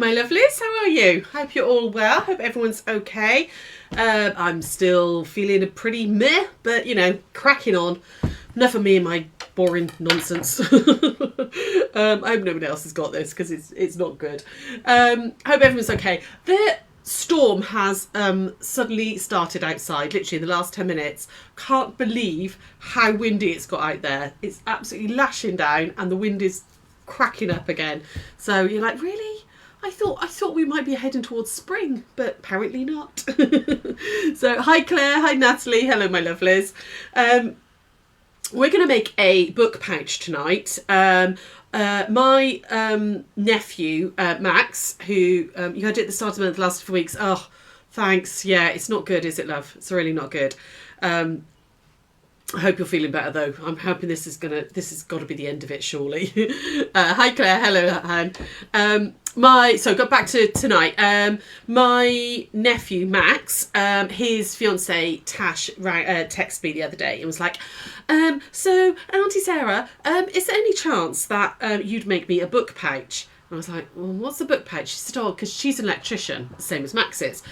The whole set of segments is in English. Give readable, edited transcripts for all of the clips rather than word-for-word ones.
my lovelies, how are you? Hope you're all well, hope everyone's okay. I'm still feeling a pretty meh, but you know, cracking on. Enough of me and my boring nonsense. I hope nobody else has got this because it's not good. Hope everyone's okay. The storm has suddenly started outside, literally in the last 10 minutes. Can't believe how windy it's got out there. It's absolutely lashing down and the wind is cracking up again. So you're like, really? I thought we might be heading towards spring, but apparently not. So hi Claire, hi Natalie, hello my lovelies. We're going to make a book pouch tonight. My nephew, Max, who you heard it at the start of the last few weeks. Oh, thanks. Yeah, it's not good, is it, love? It's really not good. I hope you're feeling better, though. I'm hoping this has got to be the end of it, surely. Hi, Claire. Hello, Han. So got back to tonight. My nephew Max, his fiance Tash texted me the other day and was like, "So Auntie Sarah, is there any chance that you'd make me a book pouch?" I was like, well, what's a book pouch? She said, oh, because she's an electrician, same as Max is.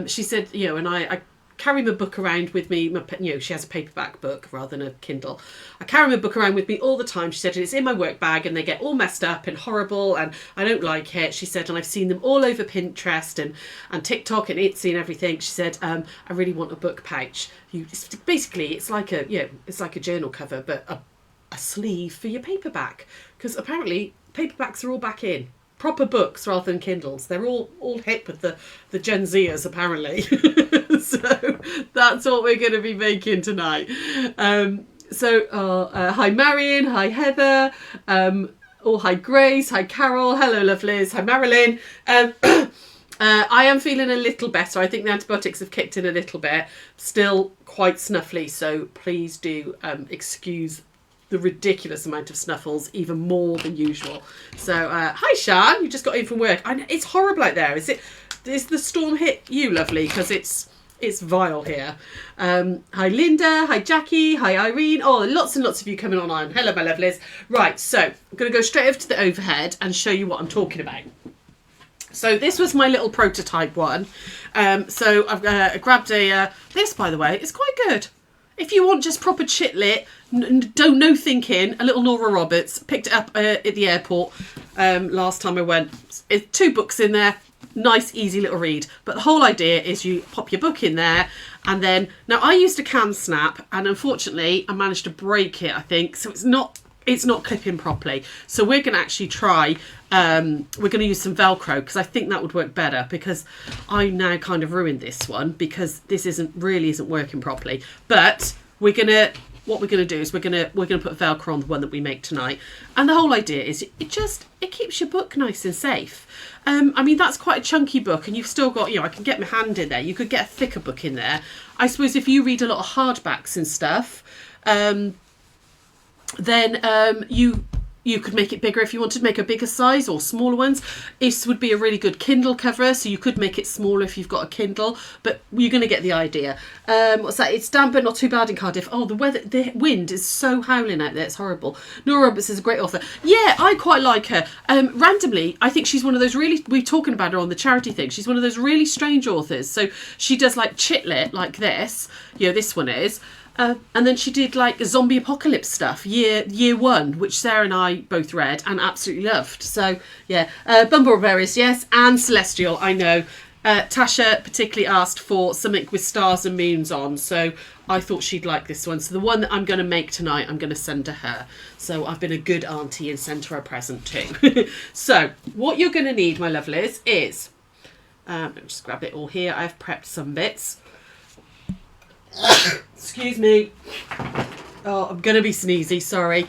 She said, you know, and I carry my book around with me. You know, she has a paperback book rather than a Kindle. I carry my book around with me all the time. She said, and it's in my work bag and they get all messed up and horrible and I don't like it. She said, and I've seen them all over Pinterest and TikTok and Etsy and everything. She said, I really want a book pouch. It's like a journal cover, but a sleeve for your paperback. Because apparently paperbacks are all back in. Proper books rather than Kindles. They're all hip with the Gen Zers apparently. So that's what we're going to be making tonight. Hi Marion, hi Heather, hi Grace, hi Carol, hello lovelies, hi Marilyn. I am feeling a little better. I think the antibiotics have kicked in a little bit. Still quite snuffly, so please do excuse the ridiculous amount of snuffles, even more than usual. So, hi Sian, you just got in from work. I know, it's horrible out there. Is the storm hit you, lovely? Because it's vile here. Hi Linda, hi Jackie, hi Irene. Oh, lots and lots of you coming on. Hello, my lovelies. Right, so I'm going to go straight over to the overhead and show you what I'm talking about. So this was my little prototype one. So I've grabbed this, by the way. It's quite good. If you want just proper chitlit, no thinking, a little Nora Roberts, picked it up at the airport last time I went. It's 2 books in there, nice easy little read. But the whole idea is you pop your book in there and then, now I used a can snap and unfortunately I managed to break it, I think, so it's not clipping properly. So we're going to actually try, we're going to use some Velcro because I think that would work better because I now kind of ruined this one because this isn't working properly. But what we're going to do is we're going to put Velcro on the one that we make tonight. And the whole idea is it keeps your book nice and safe. I mean, that's quite a chunky book and you've still got, you know, I can get my hand in there. You could get a thicker book in there. I suppose if you read a lot of hardbacks and stuff, then you could make it bigger if you wanted to make a bigger size or smaller ones. This would be a really good Kindle cover, so you could make it smaller if you've got a Kindle, but you're going to get the idea. What's that? It's damp but not too bad in Cardiff. Oh, the wind is so howling out there, it's horrible. Nora Roberts is a great author. Yeah, I quite like her. Randomly, I think she's one of those really, we're talking about her on the charity thing, she's one of those really strange authors. So she does like chitlit like this, you know, this one is. And then she did like zombie apocalypse stuff, year 1, which Sarah and I both read and absolutely loved. So yeah, Bumbleberries, yes, and Celestial, I know. Tasha particularly asked for something with stars and moons on, so I thought she'd like this one. So the one that I'm going to make tonight, I'm going to send to her. So I've been a good auntie and sent her a present too. So what you're going to need, my lovelies, is, let me just grab it all here. I've prepped some bits. Excuse me. Oh, I'm going to be sneezy, sorry.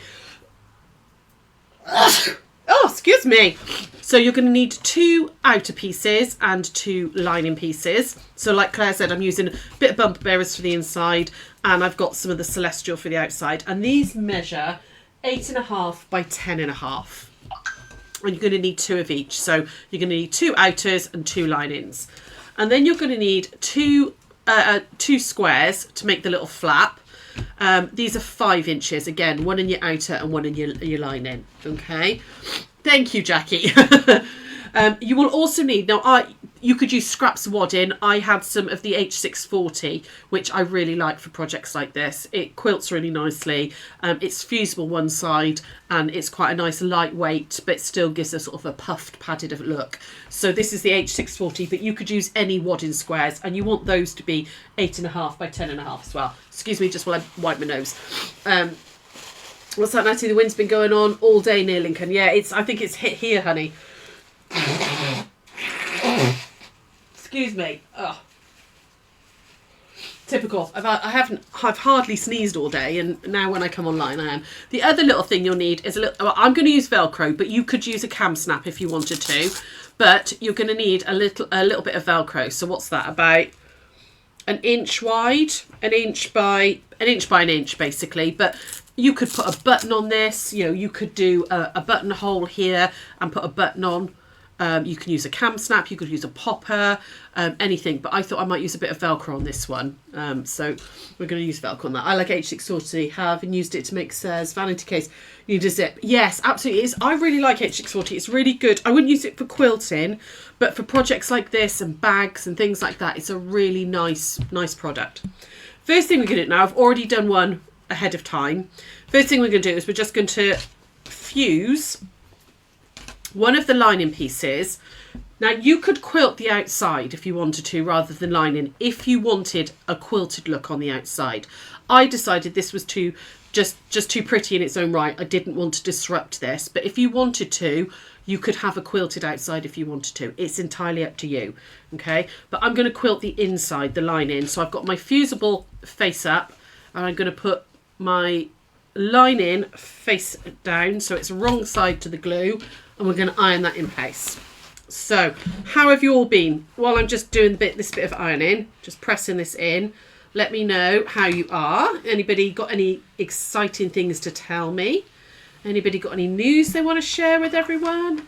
Oh, excuse me. So you're going to need 2 outer pieces and 2 lining pieces. So like Claire said, I'm using a bit of Bumbleberries for the inside and I've got some of the Celestial for the outside. And these measure 8.5 by 10.5. And you're going to need 2 of each. So you're going to need 2 outers and 2 linings. And then you're going to need 2 squares to make the little flap. These are 5 inches, again, 1 in your outer and 1 in your lining. Okay, thank you, Jackie. You will also need, now you could use scraps of wadding. I had some of the H640, which I really like for projects like this. It quilts really nicely. It's fusible one side, and it's quite a nice lightweight, but still gives a sort of a puffed, padded look. So this is the H640, but you could use any wadding squares, and you want those to be 8.5 by 10.5 as well. Excuse me, just while I wipe my nose. What's that, Natty? The wind's been going on all day near Lincoln. Yeah, I think it's hit here, honey. Excuse me. Oh. Typical. I've hardly sneezed all day, and now when I come online, I am. The other little thing you'll need is I'm going to use Velcro, but you could use a cam snap if you wanted to. But you're going to need a little bit of Velcro. So what's that? About an inch wide, an inch by an inch, basically. But you could put a button on this. You could do a buttonhole here and put a button on. You can use a cam snap, you could use a popper, anything. But I thought I might use a bit of Velcro on this one. So we're going to use Velcro on that. I like H640, haven't used it to make Sarah's vanity case. You need a zip. Yes, absolutely. It is. I really like H640. It's really good. I wouldn't use it for quilting, but for projects like this and bags and things like that, it's a really nice product. First thing we're going to do now, I've already done one ahead of time. First thing we're going to do is we're just going to fuse one of the lining pieces. Now you could quilt the outside if you wanted to rather than lining, if you wanted a quilted look on the outside. I decided this was just too pretty in its own right. I didn't want to disrupt this, but if you wanted to, you could have a quilted outside if you wanted to. It's entirely up to you, okay? But I'm going to quilt the inside, the lining. So I've got my fusible face up, and I'm going to put my lining face down so it's wrong side to the glue, and we're going to iron that in place. So how have you all been? While I'm just doing this bit of ironing, just pressing this in, let me know how you are. Anybody got any exciting things to tell me? Anybody got any news they want to share with everyone?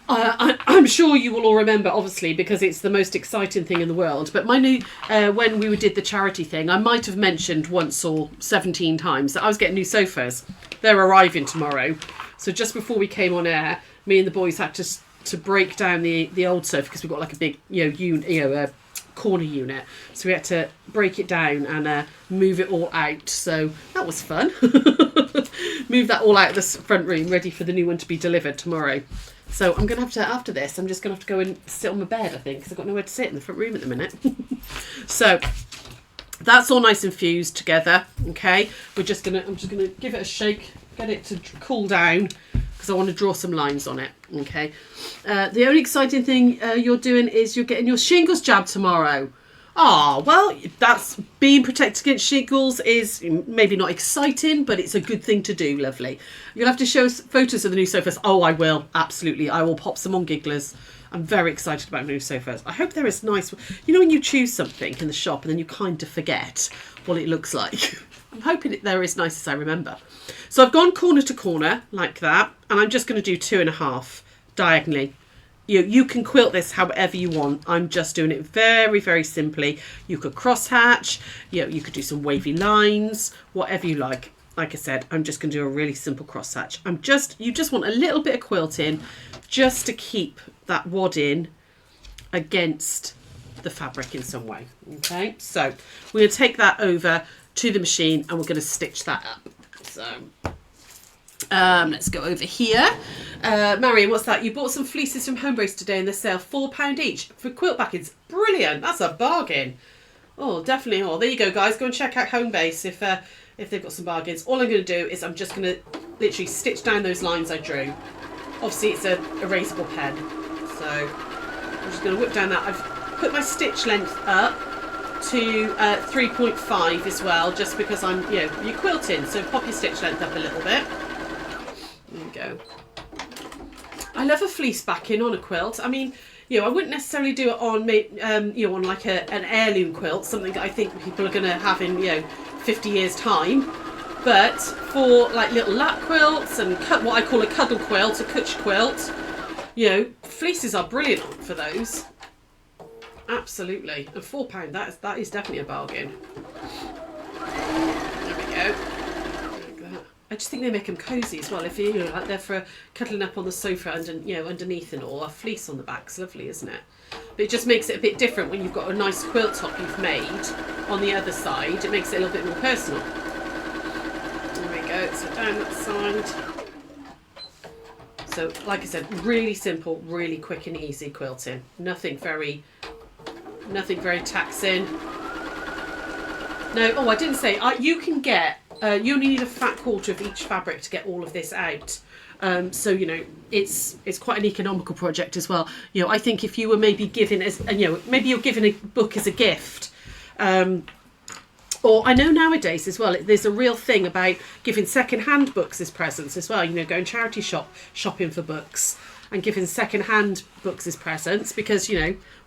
I'm sure you will all remember, obviously, because it's the most exciting thing in the world. But my new, when we did the charity thing, I might have mentioned once or 17 times that I was getting new sofas. They're arriving tomorrow. So just before we came on air, me and the boys had to break down the old sofa because we've got like a big corner unit. So we had to break it down and move it all out. So that was fun. Move that all out of the front room, ready for the new one to be delivered tomorrow. So I'm going to have to, after this, I'm just going to have to go and sit on my bed, I think, because I've got nowhere to sit in the front room at the minute. So that's all nice and fused together, okay? I'm just going to give it a shake, get it to cool down, because I want to draw some lines on it, okay? The only exciting thing you're doing is you're getting your shingles jab tomorrow. Oh, well, that's being protected against shingles is maybe not exciting, but it's a good thing to do, lovely. You'll have to show us photos of the new sofas. Oh, I will, absolutely. I will pop some on Gigglers. I'm very excited about new sofas. I hope they're as nice. You know when you choose something in the shop and then you kind of forget what it looks like? I'm hoping they're as nice as I remember. So I've gone corner to corner like that, and I'm just going to do 2.5 diagonally. You can quilt this however you want. I'm just doing it very, very simply. You could cross hatch, you could do some wavy lines, whatever you like. Like I said, I'm just going to do a really simple cross hatch. You just want a little bit of quilting just to keep that wadding against the fabric in some way. Okay, so we're going to take that over to the machine and we're going to stitch that up. So let's go over here. Marion, what's that? You bought some fleeces from Homebase today in the sale, £4 each for quilt backings. Brilliant, that's a bargain. Oh, definitely. Oh, there you go, guys. Go and check out Homebase if they've got some bargains. All I'm going to do is I'm just going to literally stitch down those lines I drew. Obviously, it's a erasable pen, so I'm just going to whip down that. I've put my stitch length up to 3.5 as well, just because you're quilting, so pop your stitch length up a little bit. There we go. I love a fleece backing on a quilt. I mean, I wouldn't necessarily do it on, on like an heirloom quilt, something that I think people are going to have in, 50 years' time. But for like little lap quilts and what I call a cuddle quilt, a kutch quilt, fleeces are brilliant for those. Absolutely. And £4, that is definitely a bargain. There we go. Like that. I just think they make them cosy as well. If you know, like they're for cuddling up on the sofa and underneath and all. A fleece on the back's lovely, isn't it? But it just makes it a bit different when you've got a nice quilt top you've made on the other side. It makes it a little bit more personal. There we go. So down that side. So, like I said, really simple, really quick and easy quilting. Nothing very taxing. No, oh, I didn't say, you can get, you only need a fat quarter of each fabric to get all of this out. So, it's quite an economical project as well. I think if you were maybe giving, maybe you're giving a book as a gift, or I know nowadays as well, there's a real thing about giving second-hand books as presents as well. Going charity shopping for books and giving second-hand books as presents because,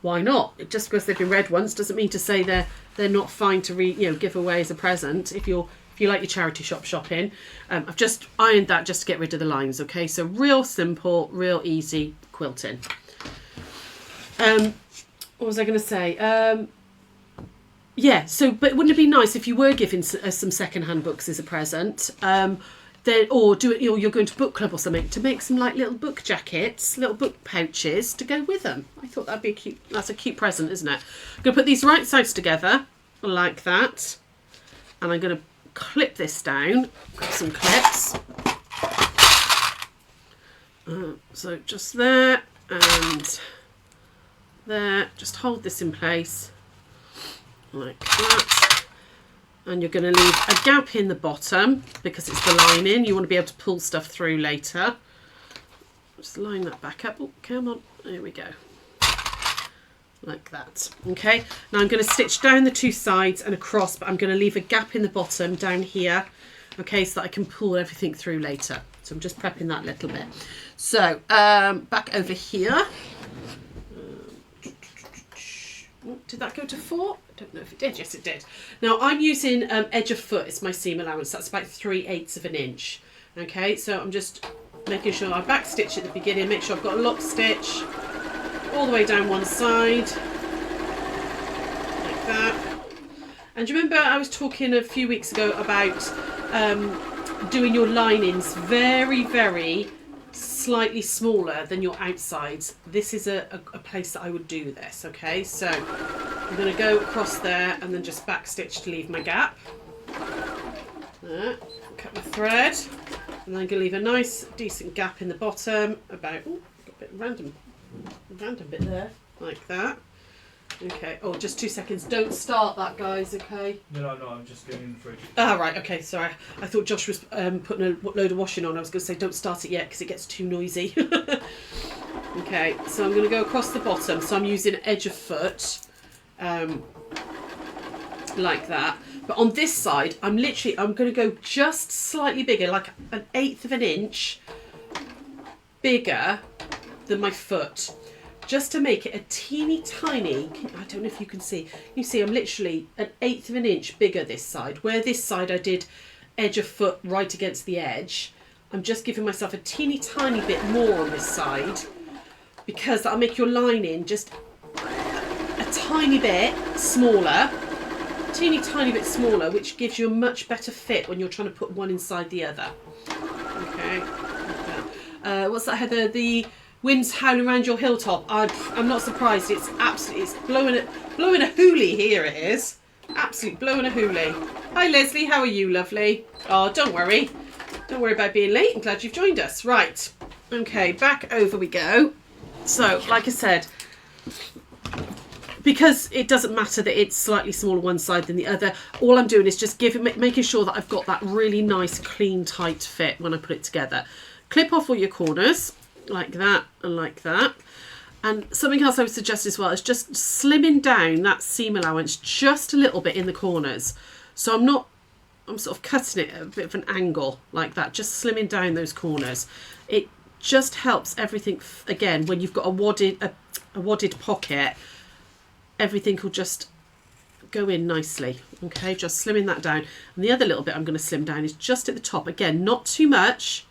why not? Just because they've been read once doesn't mean to say they're not fine to give away as a present if you like your charity shop shopping. I've just ironed that just to get rid of the lines, okay? So real simple, real easy quilting. What was I going to say? Yeah, so, but wouldn't it be nice if you were giving some second-hand books as a present? Or you're going to book club or something to make some like little book jackets, little book pouches to go with them. I thought that'd be that's a cute present, isn't it? I'm going to put these right sides together like that. And I'm going to clip this down. Got some clips. So just there and there. Just hold this in place. Like that, and you're going to leave a gap in the bottom because it's the lining. You want to be able to pull stuff through later. Just line that back up. Oh, come on, there we go, like that. Okay, now I'm going to stitch down the two sides and across, but I'm going to leave a gap in the bottom down here, okay, so that I can pull everything through later. So I'm just prepping that little bit. So back over here. Did that go to 4? I don't know if it did. Yes, it did. Now I'm using edge of foot. It's my seam allowance. That's about 3/8 of an inch. Okay, so I'm just making sure I back stitch at the beginning. Make sure I've got a lock stitch all the way down one side, like that. And do you remember I was talking a few weeks ago about doing your linings very, very slightly smaller than your outsides? This is a place that I would do this, okay? So I'm going to go across there and then just back stitch to leave my gap. There, cut my thread, and then I'm going to leave a nice decent gap in the bottom, about, got a bit random bit there, like that. Okay, oh, just 2 seconds. Don't start that, guys, okay? No, I'm just going in the fridge. Ah, right, okay, sorry. I thought Josh was putting a load of washing on. I was going to say don't start it yet because it gets too noisy. Okay, so I'm going to go across the bottom. So I'm using edge of foot, like that. But on this side, I'm going to go just slightly bigger, like 1/8 of an inch bigger than my foot. Just to make it a teeny tiny, I don't know if you can see. You see I'm literally 1/8 of an inch bigger this side. Where this side I did edge of foot right against the edge, I'm just giving myself a teeny tiny bit more on this side because that'll make your lining just a tiny bit smaller, teeny tiny bit smaller, which gives you a much better fit when you're trying to put one inside the other. Okay. What's that, Heather? The wind's howling around your hilltop. I'm not surprised. It's blowing a hoolie here. It is absolutely blowing a hoolie. Hi Leslie, how are you, lovely? Oh, don't worry about being late. I'm glad you've joined us. Right, okay, back over we go. So, like I said, because it doesn't matter that it's slightly smaller one side than the other, all I'm doing is just making sure that I've got that really nice, clean, tight fit when I put it together. Clip off all your corners. Like that and like that. And something else I would suggest as well is just slimming down that seam allowance just a little bit in the corners. So I'm sort of cutting it at a bit of an angle like that, just slimming down those corners. It just helps everything, again, when you've got a wadded pocket, everything will just go in nicely. Okay, just slimming that down. And the other little bit I'm going to slim down is just at the top. Again, not too much,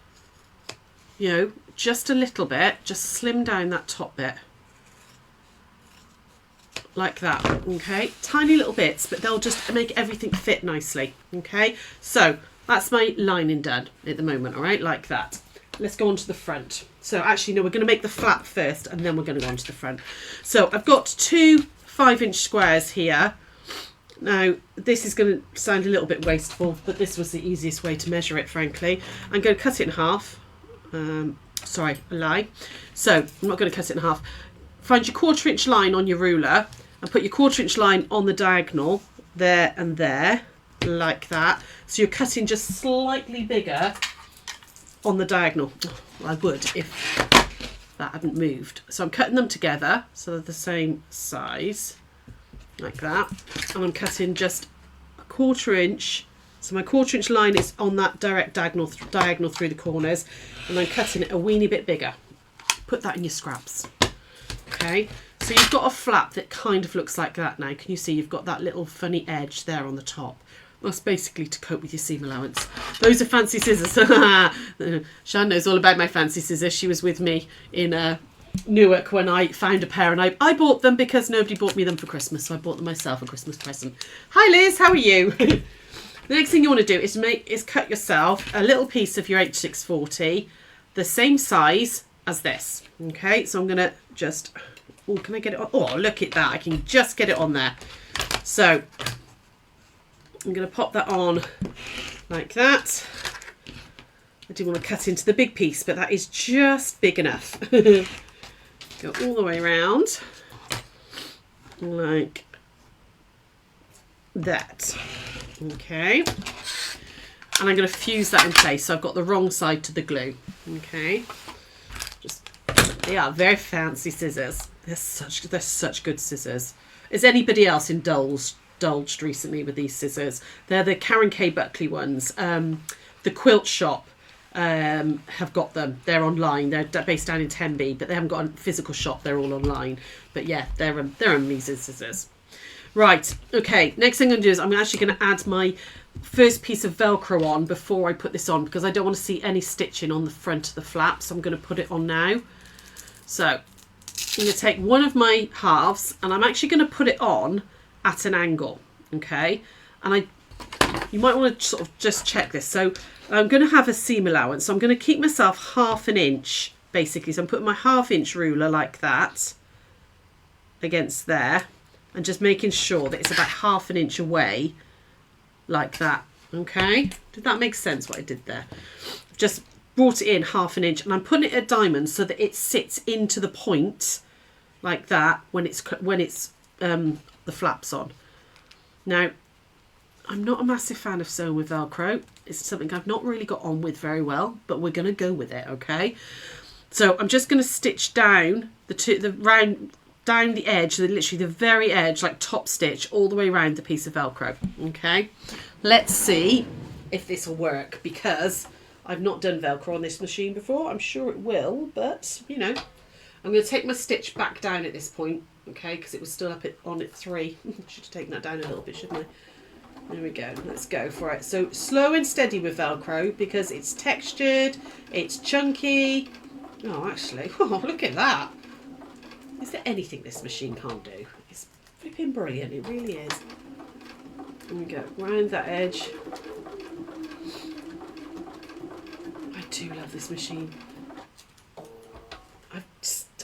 just a little bit, just slim down that top bit like that. Okay, tiny little bits, but they'll just make everything fit nicely. Okay, so That's my lining done at the moment, all right, like that. Let's go on to the front. So actually, no, we're going to make the flap first and then we're going to go on to the front. So I've got 2 5-inch squares here. Now, this is going to sound a little bit wasteful, but this was the easiest way to measure it, frankly. I'm going to cut it in half. Sorry, a lie. So I'm not going to cut it in half. Find your 1/4-inch line on your ruler and put your 1/4-inch line on the diagonal there and there, like that. So you're cutting just slightly bigger on the diagonal. I would if that hadn't moved. So I'm cutting them together so they're the same size, like that. And I'm cutting just a 1/4 inch. So my 1/4 inch line is on that direct diagonal through the corners, and I'm cutting it a weeny bit bigger. Put that in your scraps. Okay, so you've got a flap that kind of looks like that now. Can you see you've got that little funny edge there on the top? That's basically to cope with your seam allowance. Those are fancy scissors. Shan knows all about my fancy scissors. She was with me in Newark when I found a pair, and I bought them because nobody bought me them for Christmas, so I bought them myself a Christmas present. Hi Liz, how are you? The next thing you want to do is cut yourself a little piece of your H640, the same size as this. Okay, so I'm going to just... Oh, can I get it on? Oh, look at that. I can just get it on there. So I'm going to pop that on like that. I do want to cut into the big piece, but that is just big enough. Go all the way around like that. Okay. And I'm going to fuse that in place. So I've got the wrong side to the glue. Okay. They are very fancy scissors. They're such good scissors. Is anybody else indulged recently with these scissors? They're the Karen K. Buckley ones. The Quilt Shop have got them. They're online. They're based down in Tenby, but they haven't got a physical shop. They're all online. But yeah, they're amazing scissors. Right. Okay. Next thing I'm going to do is I'm actually going to add my first piece of Velcro on before I put this on, because I don't want to see any stitching on the front of the flap. So I'm going to put it on now. So I'm going to take one of my halves and I'm actually going to put it on at an angle. Okay. And you might want to sort of just check this. So I'm going to have a seam allowance. So I'm going to keep myself 1/2 inch basically. So I'm putting my 1/2 inch ruler like that against there and just making sure that it's about 1/2 inch away like that. Okay. Did that make sense what I did there? Just brought it in 1/2 inch and I'm putting it at diamond so that it sits into the point like that when it's the flaps on. Now, I'm not a massive fan of sewing with Velcro. It's something I've not really got on with very well, but we're going to go with it, okay? So I'm just going to stitch down down the edge, literally the very edge, like top stitch, all the way around the piece of Velcro, okay? Let's see if this will work, because I've not done Velcro on this machine before. I'm sure it will, but, you know. I'm going to take my stitch back down at this point, okay, because it was still up on at 3. Should have taken that down a little bit, shouldn't I? There we go. Let's go for it. So slow and steady with Velcro because it's textured, it's chunky. Oh, actually, oh, look at that. Is there anything this machine can't do? It's flipping brilliant. It really is. There we go. Round that edge. I do love this machine.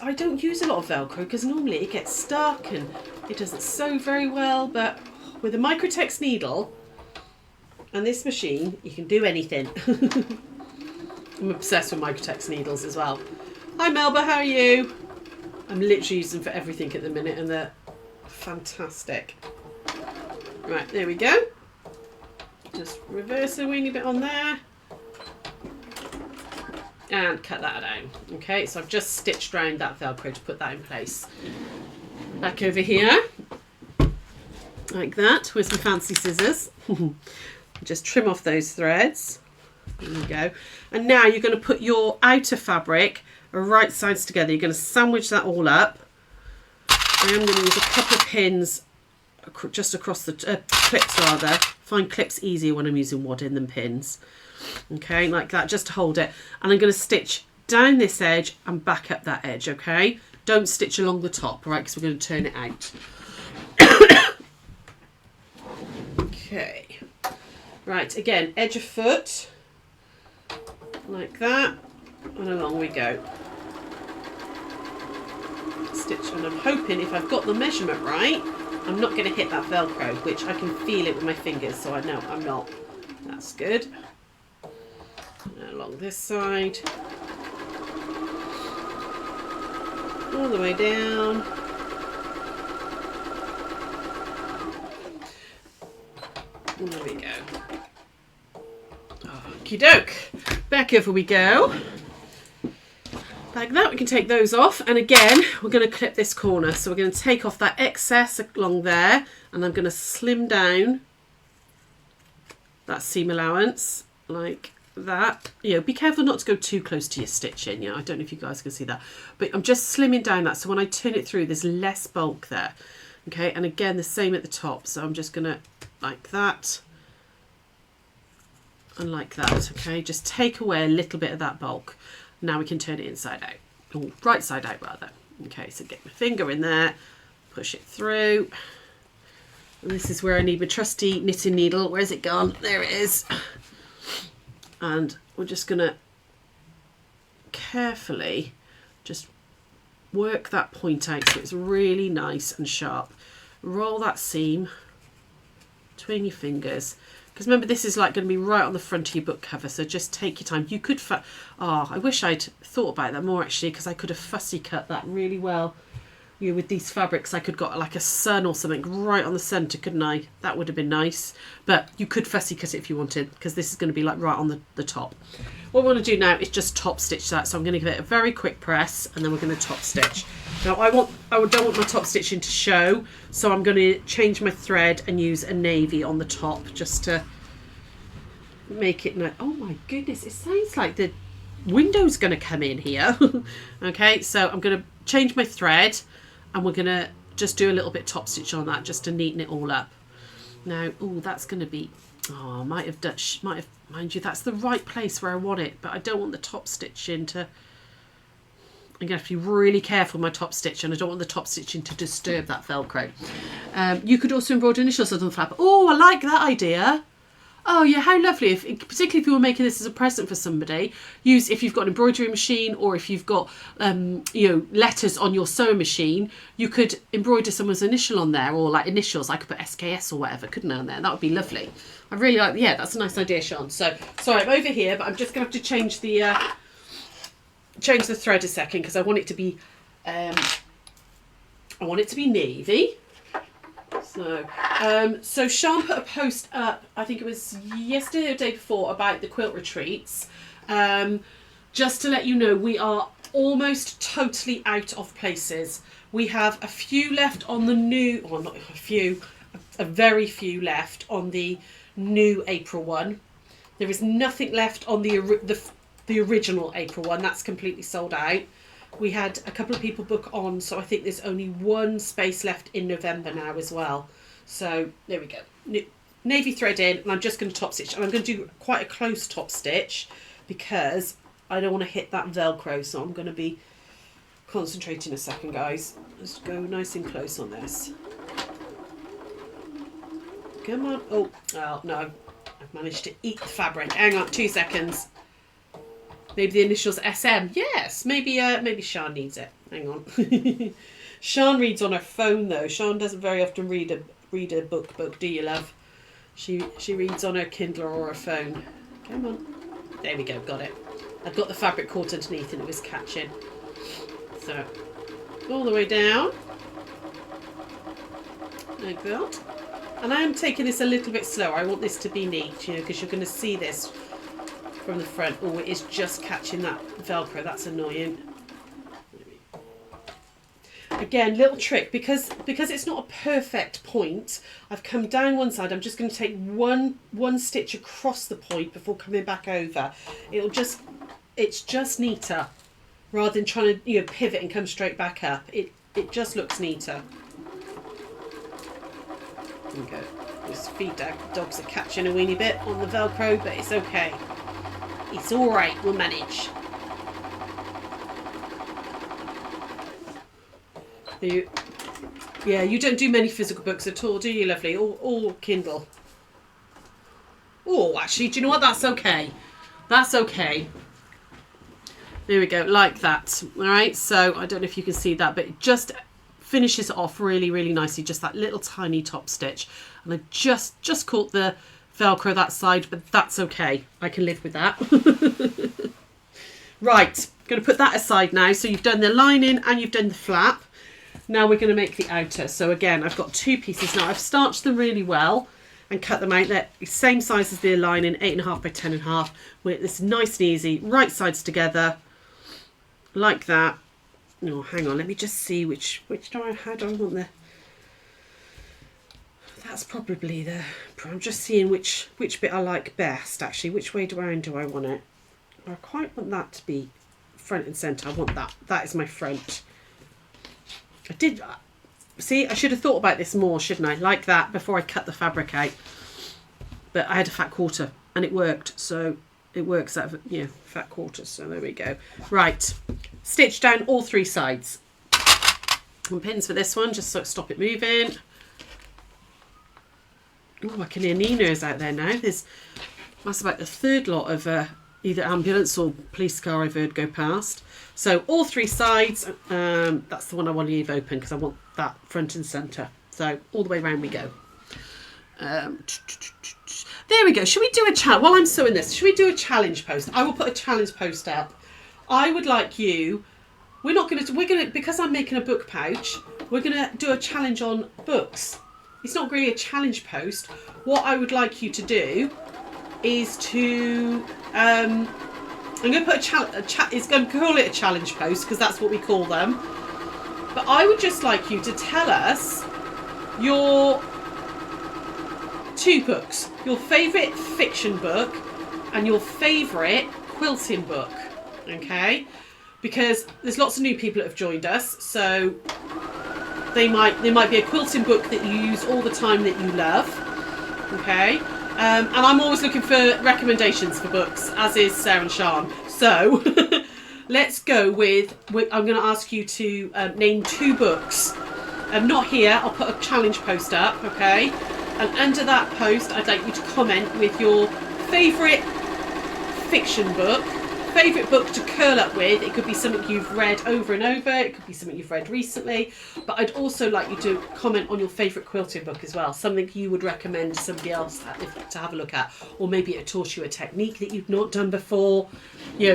I don't use a lot of Velcro because normally it gets stuck and it doesn't sew very well, but with a Microtex needle and this machine, you can do anything. I'm obsessed with Microtex needles as well. Hi Melba, how are you? I'm literally using them for everything at the minute and they're fantastic. Right, there we go. Just reverse the wing a bit on there. And cut that down. Okay, so I've just stitched around that Velcro to put that in place. Back over here, like that, with some fancy scissors. Just trim off those threads. There you go. And now you're going to put your outer fabric right sides together. You're going to sandwich that all up. I am going to use a couple of pins just across the clips rather. Find clips easier when I'm using wadding than pins. Okay, like that, just to hold it. And I'm going to stitch down this edge and back up that edge, okay? Don't stitch along the top, right, because we're going to turn it out. Okay. Right, again, edge of foot, like that, and along we go. Stitch, and I'm hoping if I've got the measurement right, I'm not going to hit that Velcro, which I can feel it with my fingers, so I know I'm not. That's good. And along this side. All the way down. And there we go. Okie doke. Back over we go. Like that, we can take those off. And again, we're going to clip this corner. So we're going to take off that excess along there. And I'm going to slim down that seam allowance like that. You know, be careful not to go too close to your stitching. You know, I don't know if you guys can see that. But I'm just slimming down that. So when I turn it through, there's less bulk there. Okay, and again, the same at the top. So I'm just going to, like that. And like that. Okay, just take away a little bit of that bulk. Now we can turn it inside out, or right side out rather. Okay, so get my finger in there, push it through. And this is where I need my trusty knitting needle. Where's it gone? There it is. And we're just gonna carefully just work that point out so it's really nice and sharp. Roll that seam between your fingers. Because remember, this is like going to be right on the front of your book cover, so just take your time. You could, I wish I'd thought about that more actually, because I could have fussy cut that really well. You know, with these fabrics, I could got like a sun or something right on the centre, couldn't I? That would have been nice. But you could fussy cut it if you wanted, because this is going to be like right on the top. What we want to do now is just top stitch that. So I'm going to give it a very quick press, and then we're going to top stitch. Now I don't want my top stitching to show, so I'm going to change my thread and use a navy on the top just to make it nice. Oh my goodness, it sounds like the window's going to come in here. Okay, so I'm going to change my thread, and we're going to just do a little bit top stitch on that just to neaten it all up. Now, oh, that's going to be, oh, I might have, mind you, that's the right place where I want it, but I don't want the top stitching to, I'm going to have to be really careful with my top stitch, and I don't want the top stitching to disturb that Velcro. You could also embroider initials on the flap. Oh, I like that idea. Oh yeah, how lovely. Particularly if you were making this as a present for somebody, if you've got an embroidery machine, or if you've got you know, letters on your sewing machine, you could embroider someone's initial on there, or like initials. I could put SKS or whatever, couldn't I, on there? That would be lovely. I really like, yeah, that's a nice idea, Sean. So sorry, I'm over here, but I'm just gonna have to change the thread a second, because I want it to be navy. So Sean put a post up, I think it was yesterday or the day before, about the quilt retreats. Just to let you know, we are almost totally out of places. We have a few left on the new, well, not a few, a very few left on the new April one. There is nothing left on the original April one. That's completely sold out. We had a couple of people book on, so I think there's only one space left in November now as well. So there we go. Navy thread in, and I'm just going to top stitch. And I'm going to do quite a close top stitch, because I don't want to hit that Velcro. So I'm going to be concentrating a second, guys. Let's go nice and close on this. Come on. Oh no. I've managed to eat the fabric. Hang on, 2 seconds. Maybe the initials SM. Yes, maybe Sean needs it. Hang on. Sean reads on her phone though. Sean doesn't very often read a book, do you, love? She reads on her Kindle or her phone. Come on. There we go, got it. I've got the fabric caught underneath and it was catching. So, all the way down. Like that. And I am taking this a little bit slower. I want this to be neat, you know, because you're going to see this from the front. Oh, it is just catching that Velcro. That's annoying. Again, little trick, because it's not a perfect point. I've come down one side. I'm just going to take one stitch across the point before coming back over. It's just neater, rather than trying to, you know, pivot and come straight back up. It just looks neater. There we go. Those feed dogs are catching a weeny bit on the Velcro, but it's okay. It's all right. We'll manage. You don't do many physical books at all, do you, lovely? All Kindle. Oh, actually, do you know what? That's okay. That's okay. There we go, like that. All right, so I don't know if you can see that, but it just finishes it off really, really nicely. Just that little tiny top stitch. And I just caught the Velcro that side, but that's okay. I can live with that. Right, going to put that aside now. So you've done the lining and you've done the flap. Now we're going to make the outer. So again, I've got 2 pieces now. I've starched them really well and cut them out. They're the same size as the lining, 8.5 by 10.5. It's nice and easy. Right sides together, like that. No, hang on. Let me just see how do I want the... That's probably the... I'm just seeing which bit I like best, actually. Which way around do I want it? I quite want that to be front and centre. I want that. That is my front. I did... See, I should have thought about this more, shouldn't I? Like that before I cut the fabric out. But I had a fat quarter and it worked. So it works out of, fat quarters. So there we go. Right. Stitch down all 3 sides. And pins for this one, just so stop it moving. Oh, I can hear Nina's out there now. That's about the 3rd lot of either ambulance or police car I've heard go past. So all 3 sides, that's the one I want to leave open because I want that front and centre. So all the way around we go. There we go. Should we do a challenge? While I'm sewing this, should we do a challenge post? I will put a challenge post up. I would like you, we're going to, because I'm making a book pouch, we're going to do a challenge on books. It's not really a challenge post. What I would like you to do is to, I'm going to put it's going to call it a challenge post because that's what we call them. But I would just like you to tell us your 2 books, your favourite fiction book and your favourite quilting book. Okay, because there's lots of new people that have joined us, so there might be a quilting book that you use all the time that you love. Okay, and I'm always looking for recommendations for books, as is Sara and Sian. So let's go with I'm going to ask you to name 2 books. Not here. I'll put a challenge post up. Okay, and under that post, I'd like you to comment with your favourite fiction book. Favourite book to curl up with. It could be something you've read over and over. It could be something you've read recently. But I'd also like you to comment on your favourite quilting book as well. Something you would recommend to somebody else to have a look at. Or maybe it taught you a technique that you've not done before.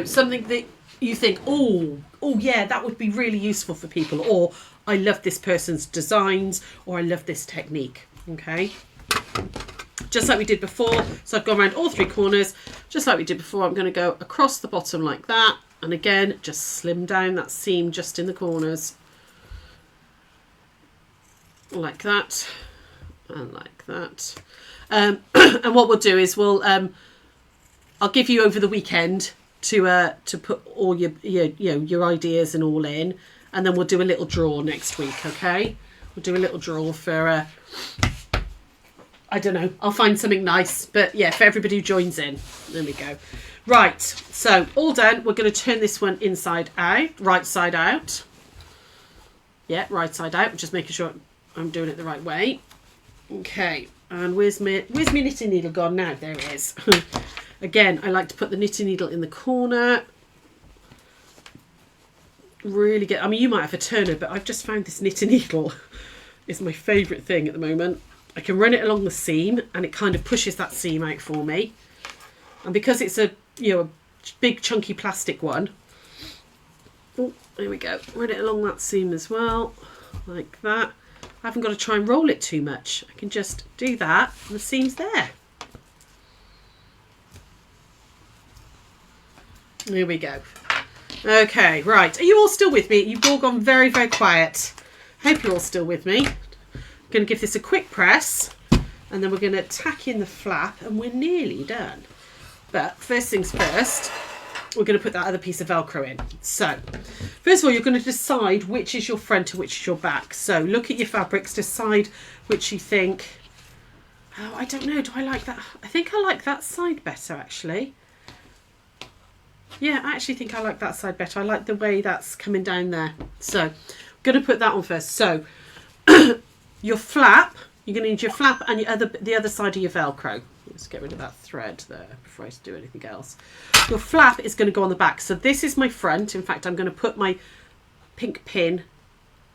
Something that you think, oh yeah, that would be really useful for people. Or I love this person's designs. Or I love this technique. Okay. Just like we did before. So I've gone around all 3 corners. Just like we did before, I'm going to go across the bottom like that. And again, just slim down that seam just in the corners. Like that. And like that. And what we'll do is I'll give you over the weekend to put all your ideas and all in. And then we'll do a little draw next week, okay? We'll do a little draw for... I don't know. I'll find something nice. But yeah, for everybody who joins in. There we go. Right. So all done. We're going to turn this one inside out. Right side out. Yeah, right side out. Just making sure I'm doing it the right way. Okay. And where's my knitting needle gone now? There it is. Again, I like to put the knitting needle in the corner. Really get... I mean, you might have a turner, but I've just found this knitting needle is my favourite thing at the moment. I can run it along the seam and it kind of pushes that seam out for me. And because it's a big chunky plastic one, oh, there we go, run it along that seam as well, like that. I haven't got to try and roll it too much. I can just do that and the seam's there. There we go. Okay, right. Are you all still with me? You've all gone very, very quiet. Hope you're all still with me. Going to give this a quick press and then we're going to tack in the flap and we're nearly done. But first things first, we're going to put that other piece of Velcro in. So first of all, you're going to decide which is your front and which is your back. So look at your fabrics, decide which you think. Oh, I don't know. Do I like that? I think I like that side better, actually. Yeah, I actually think I like that side better. I like the way that's coming down there. So I'm going to put that on first. So your flap, you're going to need your flap and the other side of your Velcro. Let's get rid of that thread there before I do anything else. Your flap is going to go on the back. So this is my front. In fact, I'm going to put my pink pin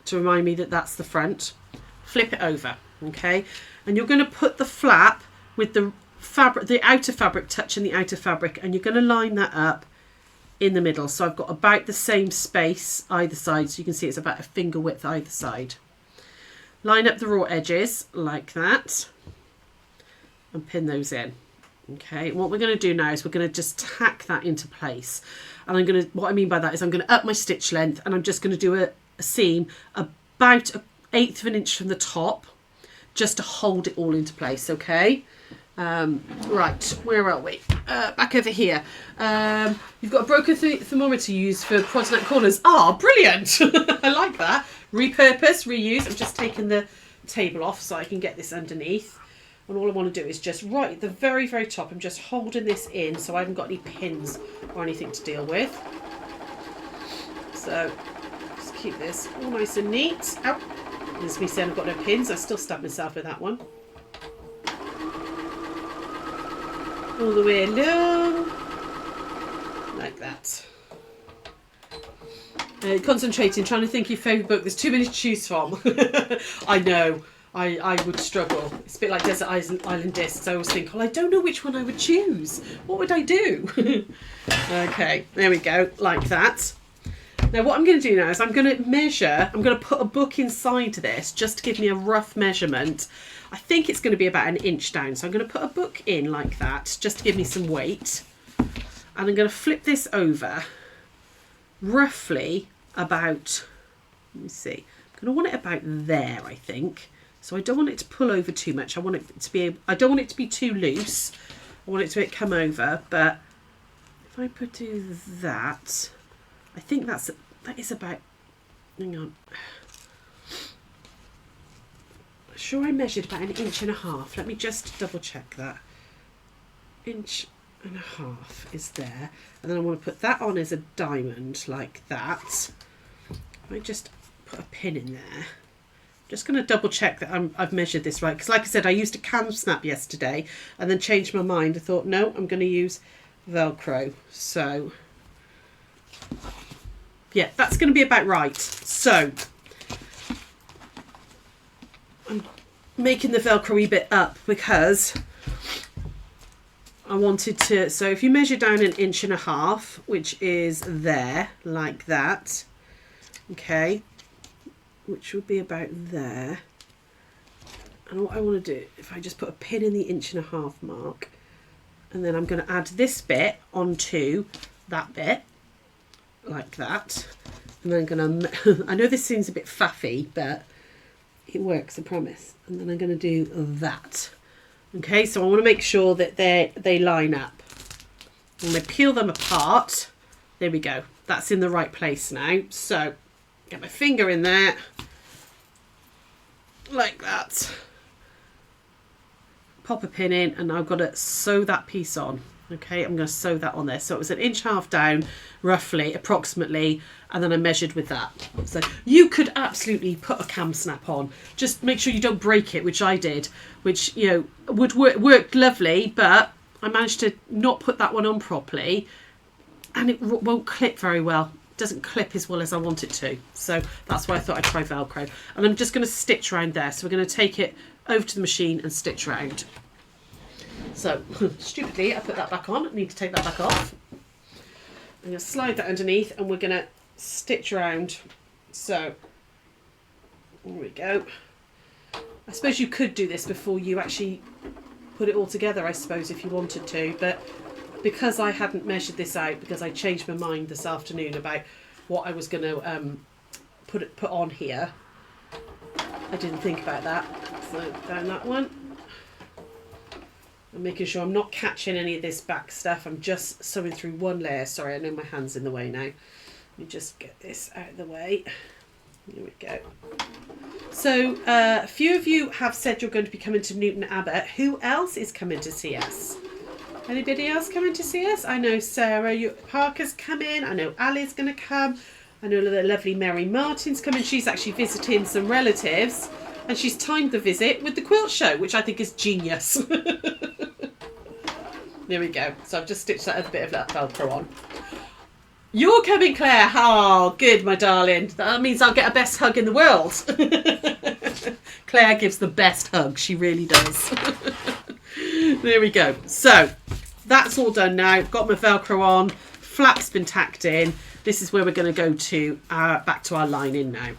to remind me that that's the front. Flip it over, okay? And you're going to put the flap with the fabric, the outer fabric touching the outer fabric, and you're going to line that up in the middle. So I've got about the same space either side, so you can see it's about a finger width either side. Line up the raw edges like that and pin those in. Okay, and what we're going to do now is we're going to just tack that into place. And what I mean by that is I'm going to up my stitch length, and I'm just going to do a seam about 1/8 of an inch from the top, just to hold it all into place. Okay, right, where are we? Back over here. You've got a broken thermometer to use for prodding at corners. Brilliant. I like that. Repurpose, reuse. I'm just taking the table off so I can get this underneath. And all I want to do is just right at the very, very top, I'm just holding this in so I haven't got any pins or anything to deal with. So just keep this all nice and neat. Ow. As me saying I've got no pins, I still stab myself with that one. All the way along, like that. Concentrating, trying to think of your favourite book. There's too many to choose from. I know. I would struggle. It's a bit like Desert Island Discs. I always think, well, I don't know which one I would choose. What would I do? Okay, there we go, like that. Now what I'm going to do now is I'm going to measure, I'm going to put a book inside this just to give me a rough measurement. I think it's going to be about 1 inch down. So I'm going to put a book in like that just to give me some weight. And I'm going to flip this over roughly about, let me see, I'm going to want it about there, I think. So I don't want it to pull over too much. I want it to be, I don't want it to be too loose. I want it to come over, but if I do that, I think that is about, hang on. I'm sure I measured about 1.5 inches. Let me just double check that. 1.5 inches is there. And then I want to put that on as a diamond like that. I just put a pin in there. Just going to double check that I've measured this right, because like I said, I used a cam snap yesterday and then changed my mind. I thought, no, I'm going to use Velcro. So yeah, that's going to be about right. So I'm making the Velcro a bit up because I wanted to, so if you measure down 1.5 inches, which is there like that, okay, which would be about there. And what I want to do, if I just put a pin in the 1.5 inch mark, and then I'm going to add this bit onto that bit, like that. And then I'm going to, I know this seems a bit faffy, but it works, I promise. And then I'm going to do that. Okay, so I want to make sure that they line up. I'm going to peel them apart. There we go. That's in the right place now. So get my finger in there, like that. Pop a pin in, and I've got to sew that piece on. Okay, I'm going to sew that on there. So it was 1.5 inches down, roughly, approximately, and then I measured with that. So you could absolutely put a cam snap on. Just make sure you don't break it, which I did, which, you know, would work lovely, but I managed to not put that one on properly, and it won't clip very well. Doesn't clip as well as I want it to, so that's why I thought I'd try Velcro. And I'm just going to stitch around there, so we're going to take it over to the machine and stitch around. So stupidly I put that back on. I need to take that back off. I'm going to slide that underneath, and we're going to stitch around. So there we go. I suppose you could do this before you actually put it all together, I suppose, if you wanted to, but because I hadn't measured this out, because I changed my mind this afternoon about what I was going to put on here, I didn't think about that. So down that one. I'm making sure I'm not catching any of this back stuff. I'm just sewing through one layer. Sorry, I know my hand's in the way now. Let me just get this out of the way. There we go. So a few of you have said you're going to be coming to Newton Abbot. Who else is coming to see us? Anybody else coming to see us? I know Sarah Parker's coming. I know Ali's going to come. I know the lovely Mary Martin's coming. She's actually visiting some relatives, and she's timed the visit with the quilt show, which I think is genius. There we go. So I've just stitched that other bit of that Velcro on. You're coming, Claire. Oh, good, my darling. That means I'll get a best hug in the world. Claire gives the best hug. She really does. There we go. So that's all done now. Got my Velcro on. Flap's been tacked in. This is where we're going to go to back to our lining now.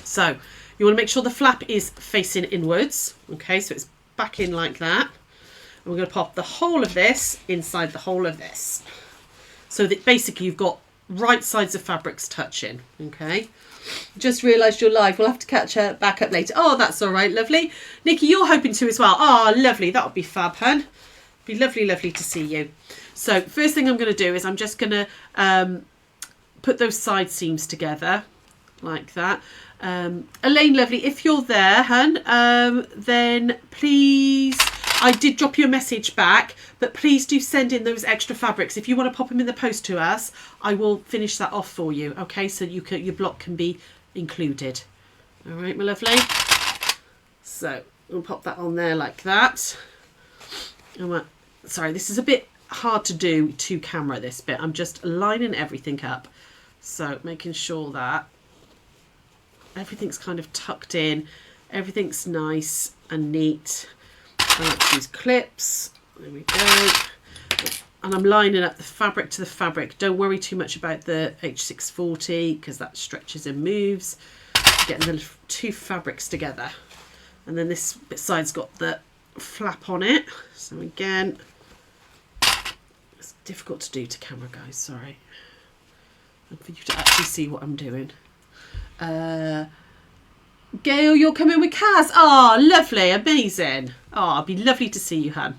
So you want to make sure the flap is facing inwards. Okay, so it's back in like that. And we're going to pop the whole of this inside the whole of this. So that basically you've got right sides of fabrics touching. Okay. Just realised you're live. We'll have to catch her back up later. Oh, that's all right. Lovely. Nikki, you're hoping to as well. Oh, lovely. That would be fab, hun. Be lovely, lovely to see you. So first thing I'm going to do is I'm just going to put those side seams together like that. Elaine, lovely. If you're there, hun, then please... I did drop you a message back, but please do send in those extra fabrics. If you want to pop them in the post to us, I will finish that off for you. Okay, so your block can be included. All right, my lovely. So we'll pop that on there like that. Sorry, this is a bit hard to do to camera, this bit. I'm just lining everything up. So making sure that everything's kind of tucked in. Everything's nice and neat. I like to use clips. There we go. And I'm lining up the fabric to the fabric. Don't worry too much about the H640 because that stretches and moves. Getting the two fabrics together. And then this side's got the flap on it. So again, it's difficult to do to camera, guys. Sorry. And for you to actually see what I'm doing. Gail, you're coming with Kaz. Oh, lovely. Amazing. Oh, it'd be lovely to see you, hun.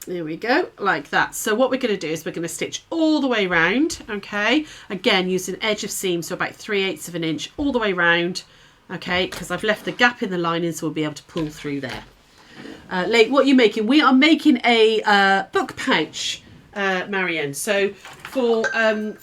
There we go, like that. So what we're going to do is we're going to stitch all the way round, okay? Again, using edge of seam, so about 3/8 of an inch all the way round, okay? Because I've left the gap in the lining, so we'll be able to pull through there. Lake, what are you making? We are making a book pouch, Marianne. So for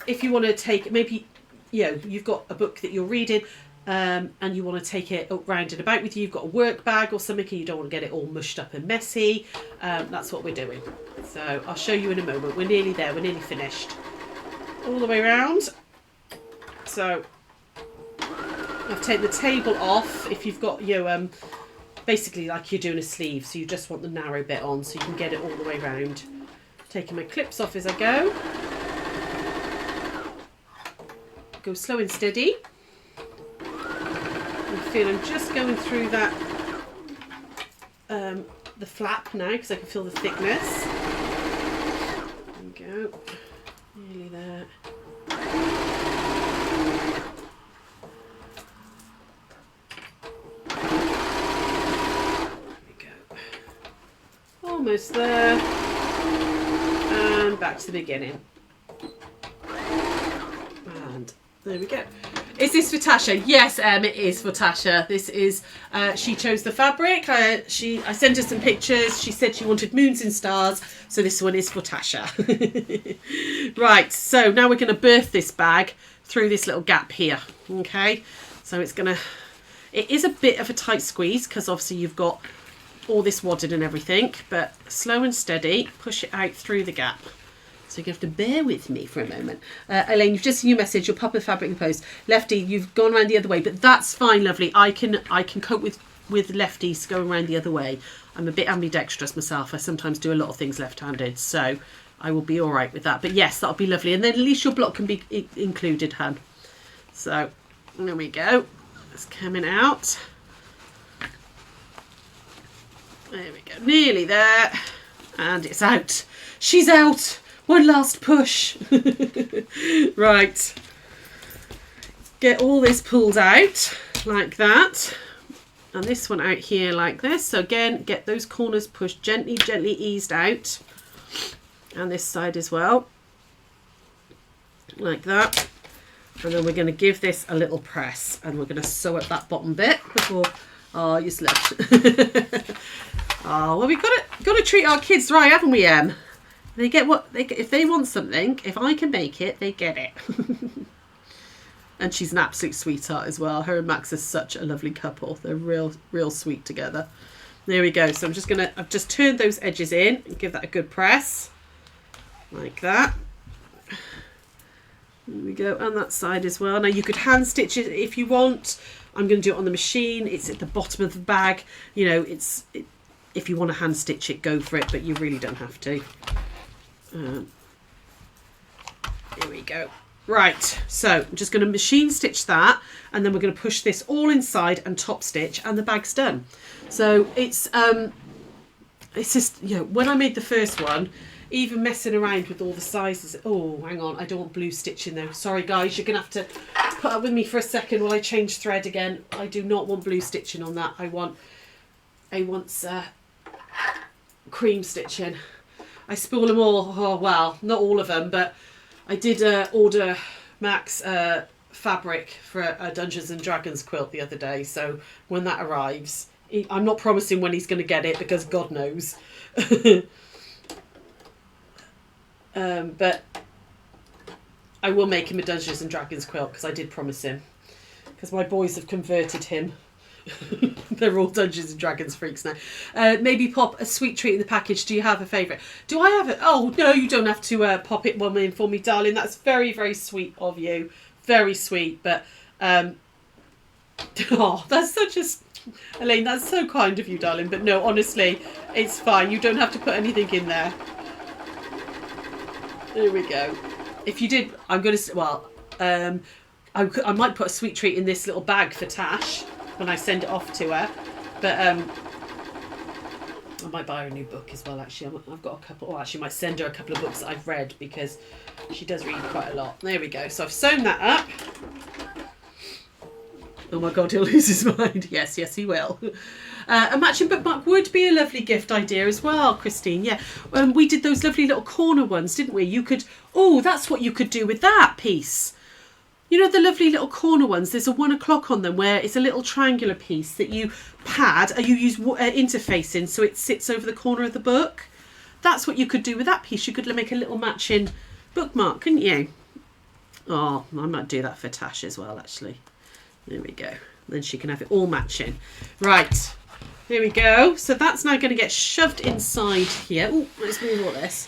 if you want to take, maybe, you know, you've got a book that you're reading, and you want to take it round and about with you, you've got a work bag or something and you don't want to get it all mushed up and messy, that's what we're doing. So I'll show you in a moment. We're nearly there, we're nearly finished all the way around. So I've taken the table off. If you've got your basically like you're doing a sleeve, so you just want the narrow bit on so you can get it all the way around. Taking my clips off as I go slow and steady. I'm just going through that the flap now because I can feel the thickness. There we go, nearly there. There we go, almost there, and back to the beginning. And there we go. Is this for Tasha? Yes, it is for Tasha. This is, she chose the fabric. I sent her some pictures. She said she wanted moons and stars. So this one is for Tasha. Right, so now we're going to birth this bag through this little gap here. Okay, so it is a bit of a tight squeeze because obviously you've got all this wadded and everything. But slow and steady, push it out through the gap. So you have to bear with me for a moment. Elaine, you've just seen your message. You'll pop the fabric in post. Lefty, you've gone around the other way, but that's fine, lovely. I can cope with lefties going around the other way. I'm a bit ambidextrous myself. I sometimes do a lot of things left-handed, so I will be all right with that. But yes, that'll be lovely. And then at least your block can be included, hun. So there we go. It's coming out. There we go. Nearly there. And it's out. She's out. One last push. Right. Get all this pulled out like that. And this one out here like this. So again, get those corners pushed gently, gently eased out. And this side as well. Like that. And then we're going to give this a little press. And we're going to sew up that bottom bit before... Oh, you slept. Oh, well, we've got to treat our kids right, haven't we, Em? They get what they get. If they want something, if I can make it, they get it. And she's an absolute sweetheart as well. Her and Max are such a lovely couple. They're real sweet together. There we go. So I've just turned those edges in and give that a good press. Like that. There we go. And that side as well. Now you could hand stitch it if you want. I'm going to do it on the machine. It's at the bottom of the bag. You know, if you want to hand stitch it, go for it, but you really don't have to. Here we go. Right, so I'm just going to machine stitch that, and then we're going to push this all inside and top stitch, and the bag's done. So it's just, you know, when I made the first one, even messing around with all the sizes. Oh, hang on, I don't want blue stitching though. Sorry guys, you're going to have to put up with me for a second while I change thread again. I do not want blue stitching on that. I want cream stitching. I spool them all. Oh well, not all of them, but I did order Max fabric for a Dungeons and Dragons quilt the other day. So when that arrives, I'm not promising when he's going to get it because God knows. But I will make him a Dungeons and Dragons quilt because I did promise him. Because my boys have converted him. They're all Dungeons and Dragons freaks now. Maybe pop a sweet treat in the package. Do you have a favourite? Do I have it? Oh, no, you don't have to pop it one in for me, darling. That's very, very sweet of you. Very sweet. But, oh, that's such a... Elaine, that's so kind of you, darling. But no, honestly, it's fine. You don't have to put anything in there. There we go. If you did, I'm going to... Well, I might put a sweet treat in this little bag for Tash when I send it off to her, but I might buy her a new book as well. Actually, I've got a couple. Or actually, I might send her a couple of books that I've read because she does read quite a lot. There we go. So I've sewn that up. Oh my God, he'll lose his mind. Yes, yes, he will. A matching bookmark would be a lovely gift idea as well, Christine. Yeah, we did those lovely little corner ones, didn't we? You could. Oh, that's what you could do with that piece. You know the lovely little corner ones, there's a 1 o'clock on them where it's a little triangular piece that you pad and you use interfacing so it sits over the corner of the book. That's what you could do with that piece. You could make a little matching bookmark, couldn't you? Oh, I might do that for Tash as well, actually. There we go. Then she can have it all matching. Right, here we go. So that's now going to get shoved inside here. Oh, let's move all this.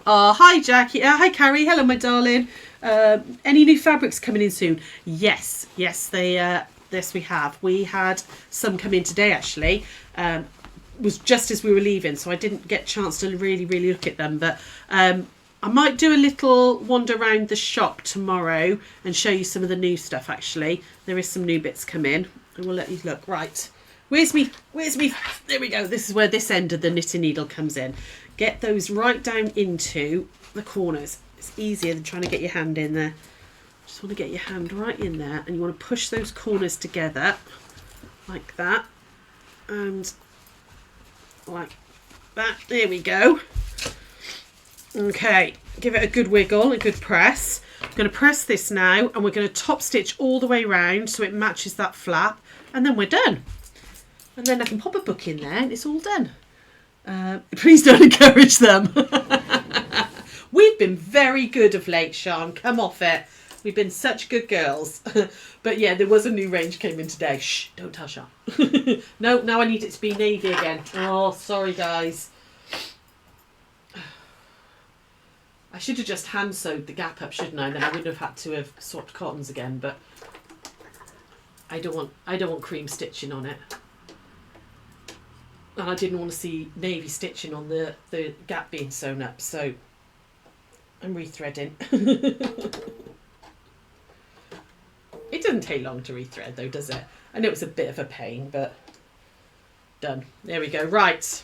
Oh, hi Jackie. Hi Carrie. Hello, my darling. Any new fabrics coming in soon? Yes, they. Yes, we have. We had some come in today. Actually, was just as we were leaving, so I didn't get a chance to really look at them. But I might do a little wander around the shop tomorrow and show you some of the new stuff. Actually, there is some new bits come in. I will let you look. Right. Where's me? There we go. This is where this end of the knitting needle comes in. Get those right down into the corners. It's easier than trying to get your hand in there. Just want to get your hand right in there and you want to push those corners together like that and like that. There we go. Okay, give it a good wiggle, a good press. I'm going to press this now and we're going to top stitch all the way around so it matches that flap and then we're done. And then I can pop a book in there and it's all done. Please don't encourage them. We've been very good of late, Sean. Come off it. We've been such good girls. But yeah, there was a new range came in today. Shh, don't tell Sean. No, now I need it to be navy again. Oh, sorry guys. I should have just hand sewed the gap up, shouldn't I? Then I wouldn't have had to have swapped cottons again, but I don't want cream stitching on it. And I didn't want to see navy stitching on the gap being sewn up, so I'm rethreading. It doesn't take long to rethread though, does it? I know it's a bit of a pain, but done. There we go. Right.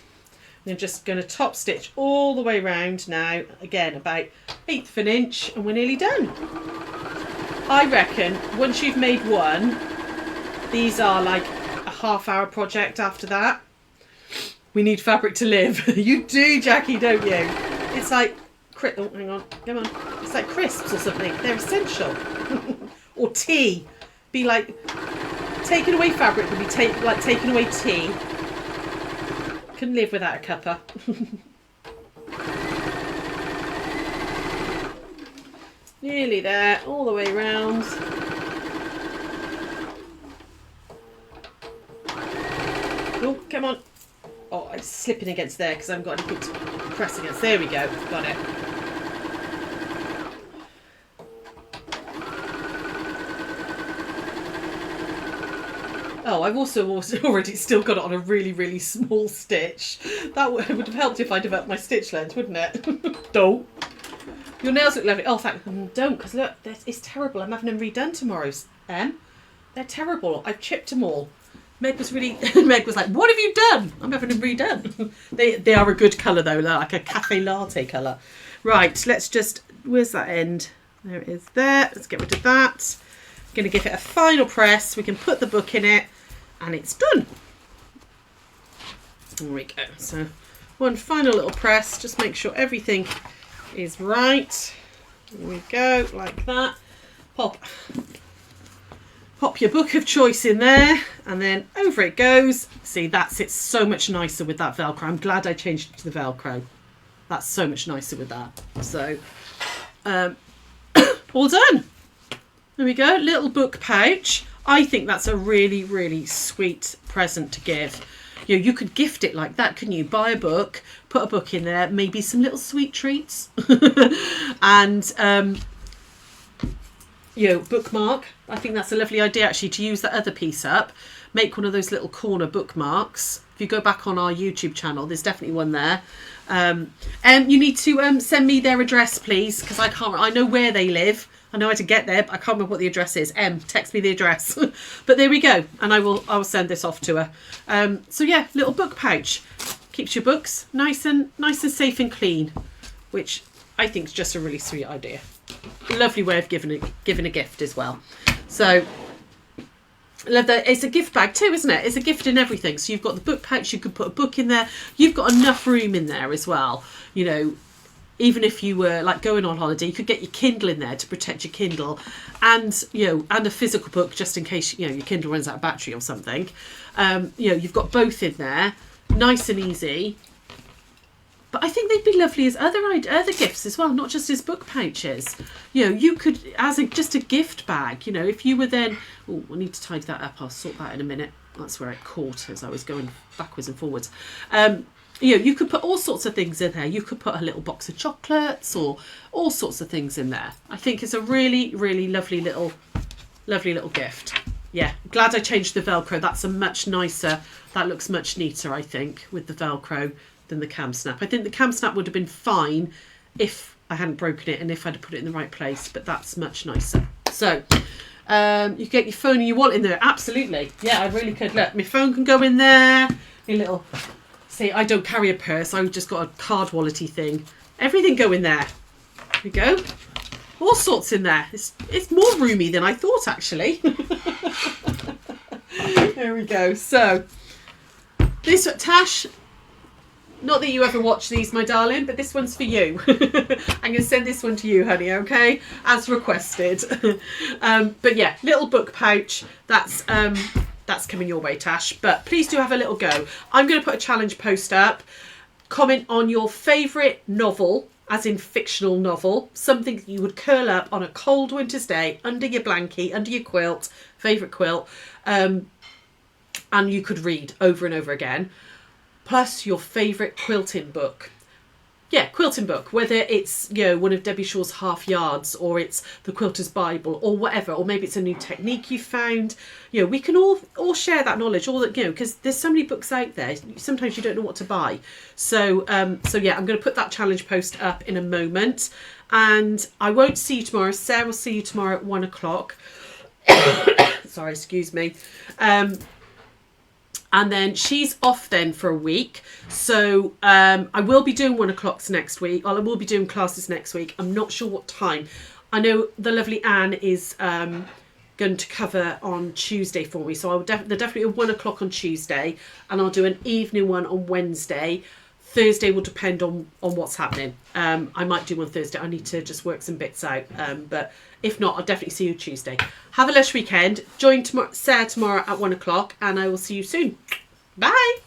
I'm just going to top stitch all the way around now. Again, about 1/8 of an inch, and we're nearly done. I reckon once you've made one, these are like a half-hour project after that. We need fabric to live. You do, Jackie, don't you? It's like, oh, hang on, come on. It's like crisps or something. They're essential. Or tea. Be like, taking away fabric would be like taking away tea. Can live without a cuppa. Nearly there, all the way around. Oh, come on. Oh, I'm slipping against there because I haven't got anything to press against. There we go. Got it. Oh, I've also already still got it on a really, really small stitch. That would have helped if I'd have upped my stitch length, wouldn't it? Don't. Your nails look lovely. Oh, don't, because look, it's terrible. I'm having them redone tomorrow, Em. They're terrible. I've chipped them all. Meg was like, what have you done? I'm having them redone. They are a good colour though, like a cafe latte colour. Right, let's just, where's that end? There it is there. Let's get rid of that. Going to give it a final press. We can put the book in it and it's done. There we go. So one final little press. Just make sure everything is right. There we go, like that. Pop your book of choice in there and then over it goes. See, that's it so much nicer with that Velcro. I'm glad I changed it to the Velcro. That's so much nicer with that. So, all done. There we go, little book pouch. I think that's a really, really sweet present to give. You could gift it like that, couldn't you? Buy a book, put a book in there, maybe some little sweet treats. And, bookmark. I think that's a lovely idea actually to use that other piece up. Make one of those little corner bookmarks. If you go back on our YouTube channel, there's definitely one there. You need to send me their address, please, because I know where they live. I know how to get there, but I can't remember what the address is. Text me the address. But there we go, and I will send this off to her. So yeah, little book pouch keeps your books nice and safe and clean, which I think is just a really sweet idea. Lovely way of giving a gift as well. So I love that. It's a gift bag too, isn't it? It's a gift in everything. So you've got the book pouch. You could put a book in there. You've got enough room in there as well. Even if you were like going on holiday, you could get your Kindle in there to protect your Kindle, and and a physical book just in case your Kindle runs out of battery or something. You've got both in there, nice and easy. But I think they'd be lovely as other gifts as well, not just as book pouches. You could just a gift bag. If you were then, oh, I need to tidy that up. I'll sort that in a minute. That's where it caught as I was going backwards and forwards. You could put all sorts of things in there. You could put a little box of chocolates or all sorts of things in there. I think it's a really, really lovely little gift. Yeah, glad I changed the Velcro. That's a much nicer, that looks much neater, I think, with the Velcro than the cam snap. I think the cam snap would have been fine if I hadn't broken it and if I'd put it in the right place, but that's much nicer. So, you get your phone and your wallet in there. Absolutely. Yeah, I really could. Look, my phone can go in there. See, I don't carry a purse. I've just got a card wallet-y thing. Everything go in there. There we go. All sorts in there. It's more roomy than I thought, actually. There we go. So, this Tash, not that you ever watch these, my darling, but this one's for you. I'm going to send this one to you, honey, okay? As requested. But yeah, little book pouch. That's coming your way, Tash. But please do have a little go. I'm going to put a challenge post up. Comment on your favourite novel, as in fictional novel. Something that you would curl up on a cold winter's day under your blankie, under your quilt, favourite quilt, and you could read over and over again. Plus your favourite quilting book. Yeah, quilting book, whether it's one of Debbie Shaw's Half Yards, or it's the Quilter's Bible, or whatever, or maybe it's a new technique you found. We can all share that knowledge, all that, because there's so many books out there. Sometimes you don't know what to buy. So yeah, I'm going to put that challenge post up in a moment, and I won't see you tomorrow. Sarah will see you tomorrow at 1 o'clock. Sorry, excuse me. And then she's off then for a week. So I will be doing 1 o'clocks next week. I will be doing classes next week. I'm not sure what time. I know the lovely Anne is going to cover on Tuesday for me. So they're definitely at 1 o'clock on Tuesday. And I'll do an evening one on Wednesday. Thursday will depend on what's happening. I might do one Thursday. I need to just work some bits out. But if not, I'll definitely see you Tuesday. Have a lush weekend. Join Sarah tomorrow at 1 o'clock, and I will see you soon. Bye.